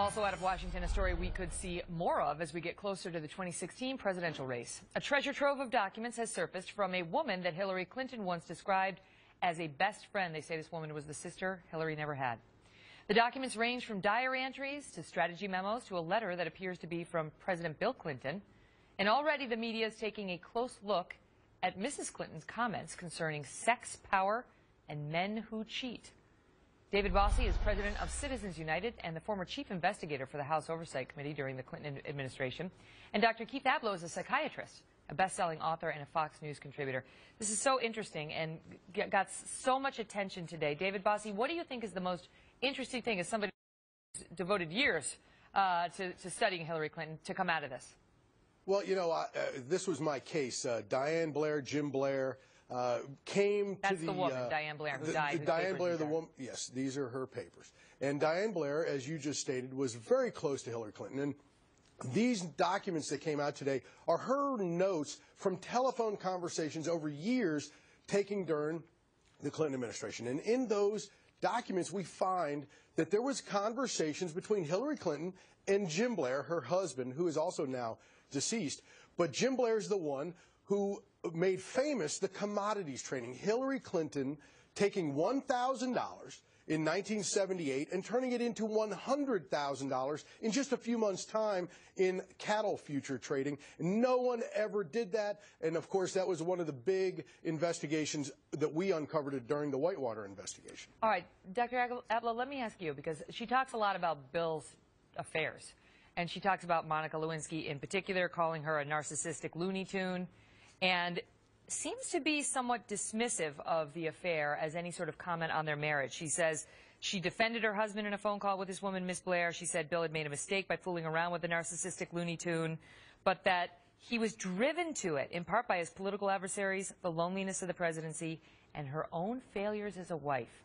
Also out of Washington, a story we could see more of as we get closer to the 2016 presidential race. A treasure trove of documents has surfaced from a woman that Hillary Clinton once described as a best friend. They say this woman was the sister Hillary never had. The documents range from diary entries to strategy memos to a letter that appears to be from President Bill Clinton. And already the media is taking a close look at Mrs. Clinton's comments concerning sex, power, and men who cheat. David Bossie is president of Citizens United and the former chief investigator for the House Oversight Committee during the Clinton administration. And Dr. Keith Ablow is a psychiatrist, a best-selling author, and a Fox News contributor. This is so interesting and got so much attention today. David Bossie, what do you think is the most interesting thing as somebody who's devoted years to studying Hillary Clinton to come out of this? Well, you know, this was my case. Diane Blair, Jim Blair came That's to the woman, Diane Blair, who died. Diane Blair, the woman, yes, these are her papers. And Diane Blair, as you just stated, was very close to Hillary Clinton. And these documents that came out today are her notes from telephone conversations over years taken during the Clinton administration. And in those documents, we find that there was conversations between Hillary Clinton and Jim Blair, her husband, who is also now deceased. But Jim Blair is the one who made famous the commodities trading. Hillary Clinton taking $1,000 in 1978 and turning it into $100,000 in just a few months' time in cattle future trading. No one ever did that. And, of course, that was one of the big investigations that we uncovered during the Whitewater investigation. All right, Dr. Ablow, let me ask you, because she talks a lot about Bill's affairs. And she talks about Monica Lewinsky in particular, calling her a narcissistic Looney Tune, and seems to be somewhat dismissive of the affair as any sort of comment on their marriage. She says she defended her husband in a phone call with this woman, Miss Blair. She said Bill had made a mistake by fooling around with the narcissistic Looney Tune, but that he was driven to it, in part by his political adversaries, the loneliness of the presidency, and her own failures as a wife.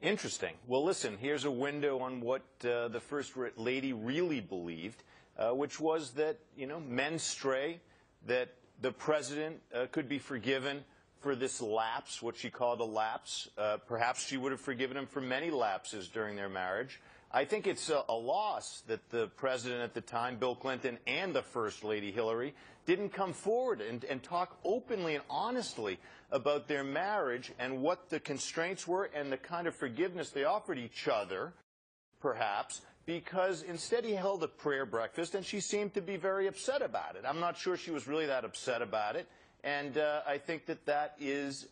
Interesting. Well, listen, here's a window on what the First Lady really believed, which was that, you know, men stray, that the president could be forgiven for this lapse, what she called a lapse. Perhaps she would have forgiven him for many lapses during their marriage. I think it's a loss that the president at the time, Bill Clinton, and the First Lady Hillary didn't come forward and talk openly and honestly about their marriage and what the constraints were and the kind of forgiveness they offered each other, perhaps, because instead he held a prayer breakfast, and she seemed to be very upset about it. I'm not sure she was really that upset about it, and I think that that is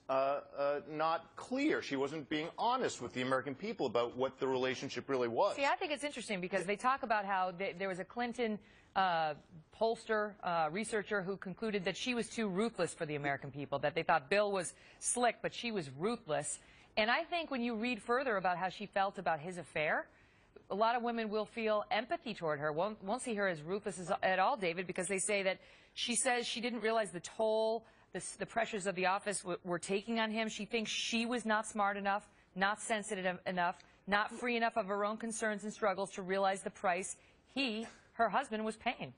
not clear. She wasn't being honest with the American people about what the relationship really was. See, I think it's interesting because they talk about how there was a Clinton pollster, researcher who concluded that she was too ruthless for the American people, that they thought Bill was slick, but she was ruthless. And I think when you read further about how she felt about his affair, a lot of women will feel empathy toward her, won't see her as ruthless at all, David, because they say that she says she didn't realize the toll the pressures of the office were taking on him. She thinks she was not smart enough, not sensitive enough, not free enough of her own concerns and struggles to realize the price her husband, was paying.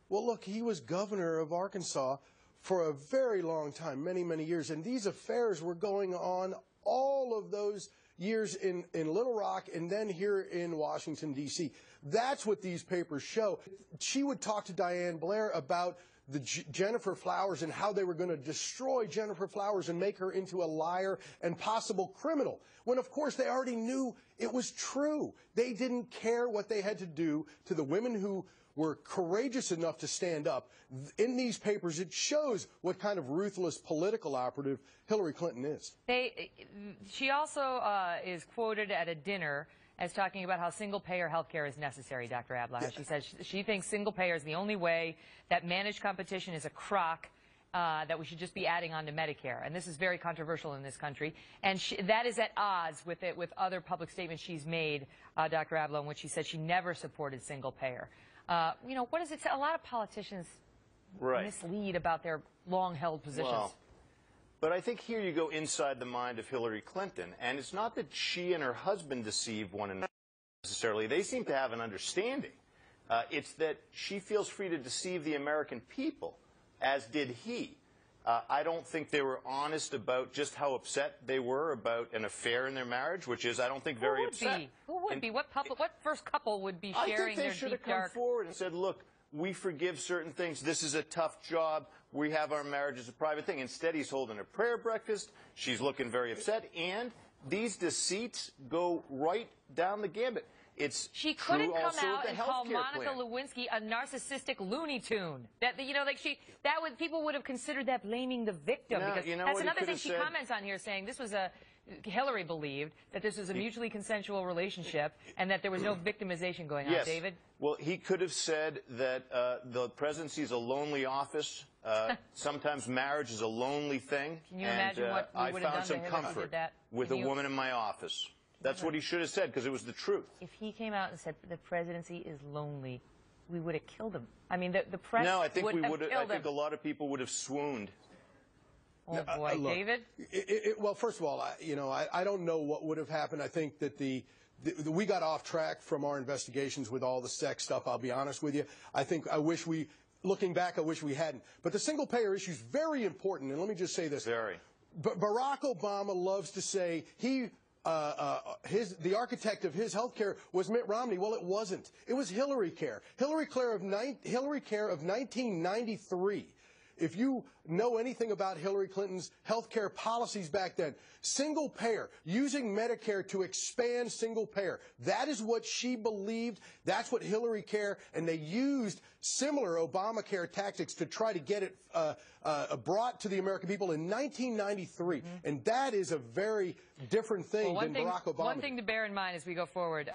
Well, look, he was governor of Arkansas for a very long time, many, many years, and these affairs were going on all of those years in Little Rock and then here in Washington, D.C. That's what these papers show. She would talk to Diane Blair about the Jennifer Flowers and how they were going to destroy Jennifer Flowers and make her into a liar and possible criminal, when, of course, they already knew it was true. They didn't care what they had to do to the women who were courageous enough to stand up. In these papers, it shows what kind of ruthless political operative Hillary Clinton is. She also is quoted at a dinner as talking about how single-payer health care is necessary, Dr. Ablow. She says she thinks single-payer is the only way, that managed competition is a crock, that we should just be adding on to Medicare. And this is very controversial in this country. And that is at odds with other public statements she's made, Dr. Ablow, in which she said she never supported single-payer. You know, what is it? A lot of politicians mislead about their long-held positions. Well, but I think here you go inside the mind of Hillary Clinton, and it's not that she and her husband deceive one another necessarily. They seem to have an understanding. It's that she feels free to deceive the American people, as did he. I don't think they were honest about just how upset they were about an affair in their marriage, which is, I don't think, very upset. Who would be? What first couple would be sharing their deep dark? I think they should have come forward and said, look, we forgive certain things. This is a tough job. We have our marriage as a private thing. Instead, he's holding a prayer breakfast. She's looking very upset. And these deceits go right down the gambit. She couldn't come out and call Monica Lewinsky a narcissistic Looney Tune. People would have considered that blaming the victim. No, because that's another thing she comments on here, saying this was Hillary believed that this was a mutually consensual relationship and that there was no victimization going on. David? Well, he could have said that the presidency is a lonely office. Sometimes marriage is a lonely thing. Can you imagine what we would have done to him if he did that? I found some comfort with a woman in my office. That's what he should have said, because it was the truth. If he came out and said the presidency is lonely, we would have killed him. I mean, the press No, I think would we have would. killed I think him. a lot of people would have swooned. Oh boy, look, David. Well, first of all, I don't know what would have happened. I think that we got off track from our investigations with all the sex stuff. I'll be honest with you. Looking back, I wish we hadn't. But the single-payer issue is very important. And let me just say this: Barack Obama loves to say the architect of his health care was Mitt Romney. Well, it wasn't. It was Hillary Care. Hillary Care of 1993. If you know anything about Hillary Clinton's health care policies back then, single payer, using Medicare to expand single payer, that is what she believed. That's what Hillary Care, and they used similar Obamacare tactics to try to get it brought to the American people in 1993. And that is a very different thing than Barack Obama. One thing to bear in mind as we go forward,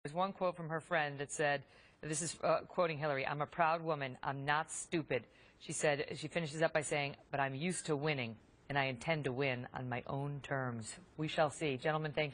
there's one quote from her friend that said, this is quoting Hillary, "I'm a proud woman. I'm not stupid." She said, she finishes up by saying, "But I'm used to winning, and I intend to win on my own terms." We shall see. Gentlemen, thank you.